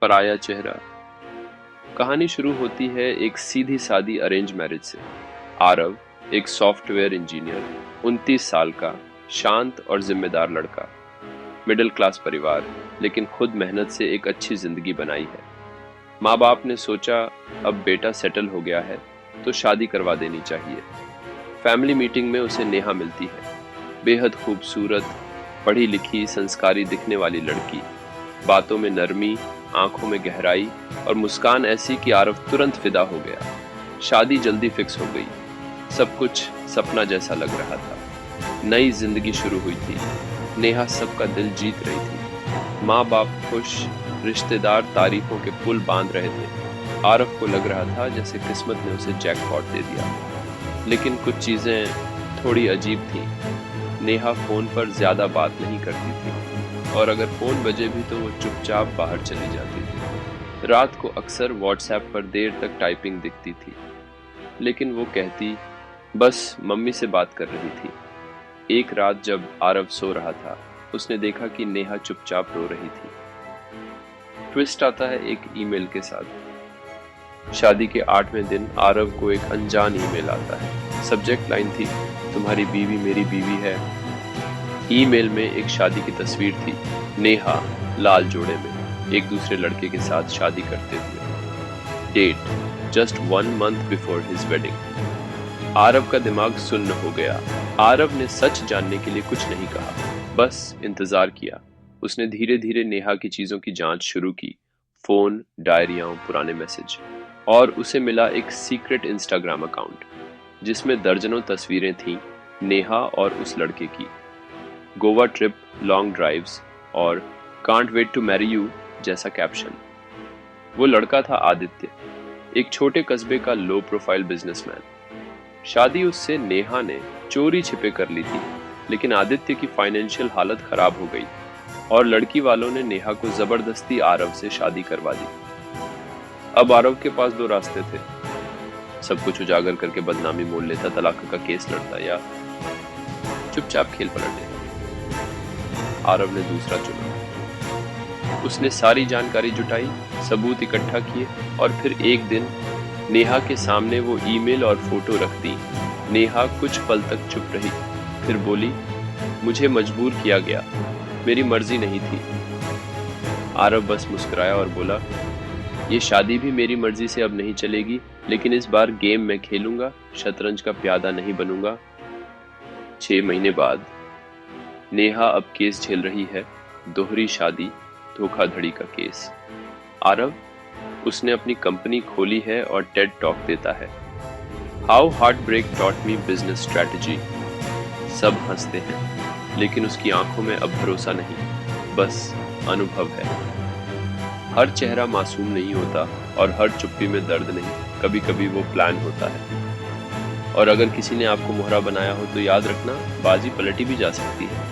पराया चेहरा। कहानी शुरू होती है एक सीधी सादी अरेंज मैरिज से। आरव एक सॉफ्टवेयर इंजीनियर, 29 साल का, शांत और जिम्मेदार लड़का। मिडिल क्लास परिवार, लेकिन खुद मेहनत से एक अच्छी जिंदगी बनाई है। माँ बाप ने सोचा अब बेटा सेटल हो गया है तो शादी करवा देनी चाहिए। फैमिली मीटिंग में उसे नेहा मिलती है। बेहद खूबसूरत, पढ़ी लिखी, संस्कारी दिखने वाली लड़की। बातों में नरमी, आंखों में गहराई और मुस्कान ऐसी कि आरव तुरंत फिदा हो गया। शादी जल्दी फिक्स हो गई। सब कुछ सपना जैसा लग रहा था। नई जिंदगी शुरू हुई थी। नेहा सबका दिल जीत रही थी। माँ बाप खुश, रिश्तेदार तारीफों के पुल बांध रहे थे। आरव को लग रहा था जैसे किस्मत ने उसे जैकपॉट दे दिया। लेकिन कुछ चीजें थोड़ी अजीब थी। नेहा फोन पर ज्यादा बात नहीं करती थी और अगर फोन बजे भी तो वो चुपचाप बाहर चली जाती थी। रात को अक्सर व्हाट्सएप पर देर तक टाइपिंग दिखती थी, लेकिन वो कहती बस मम्मी से बात कर रही थी। एक रात जब आरव सो रहा था, उसने देखा कि नेहा चुपचाप रो रही थी। ट्विस्ट आता है एक ईमेल के साथ। शादी के 8वें दिन आरव को एक अनजान ईमेल आता है। सब्जेक्ट लाइन थी, तुम्हारी बीवी मेरी बीवी है। ईमेल में एक शादी की तस्वीर थी। नेहा लाल जोड़े में एक दूसरे लड़के के साथ शादी करते हुए। Date just 1 month before his wedding. Aarav का दिमाग सुन्न हो गया। आरव ने सच जानने के लिए कुछ नहीं कहा, बस इंतजार किया। उसने धीरे धीरे नेहा की चीजों की जांच शुरू की। फोन, डायरियां, पुराने मैसेज। और उसे मिला एक सीक्रेट इंस्टाग्राम अकाउंट जिसमें दर्जनों तस्वीरें थीं नेहा और उस लड़के की। गोवा ट्रिप, लॉन्ग ड्राइव्स और can't wait to marry you जैसा कैप्शन। वो लड़का था आदित्य, एक छोटे कस्बे का लो प्रोफाइल बिजनेसमैन। शादी उससे नेहा ने चोरी छिपे कर ली थी, लेकिन आदित्य की फाइनेंशियल हालत खराब हो गई और लड़की वालों ने नेहा को जबरदस्ती आरव से शादी करवा दी। अब आरव के पास 2 रास्ते थे। सब कुछ उजागर करके बदनामी मोल लेता, तलाक का केस लड़ता, या चुपचाप खेल पलट देता। आरव ने दूसरा चुना। उसने सारी जानकारी जुटाई, सबूत इकट्ठा किए और फिर एक दिन नेहा के सामने वो ईमेल और फोटो रख दी। नेहा कुछ पल तक चुप रही, फिर बोली, मुझे मजबूर किया गया, मेरी मर्जी नहीं थी। आरव बस मुस्कुराया और बोला, ये शादी भी मेरी मर्जी से अब नहीं चलेगी, लेकिन इस बार गेम मैं खेलूंगा, शतरंज का प्यादा नहीं बनूंगा। 6 महीने बाद नेहा अब केस झेल रही है। दोहरी शादी, धोखाधड़ी का केस। आरव, उसने अपनी कंपनी खोली है और टेड टॉक देता है। How heartbreak taught me business strategy. सब हंसते हैं, लेकिन उसकी आंखों में अब भरोसा नहीं, बस अनुभव है। हर चेहरा मासूम नहीं होता और हर चुप्पी में दर्द नहीं, कभी कभी वो प्लान होता है। और अगर किसी ने आपको मोहरा बनाया हो तो याद रखना, बाजी पलटी भी जा सकती है।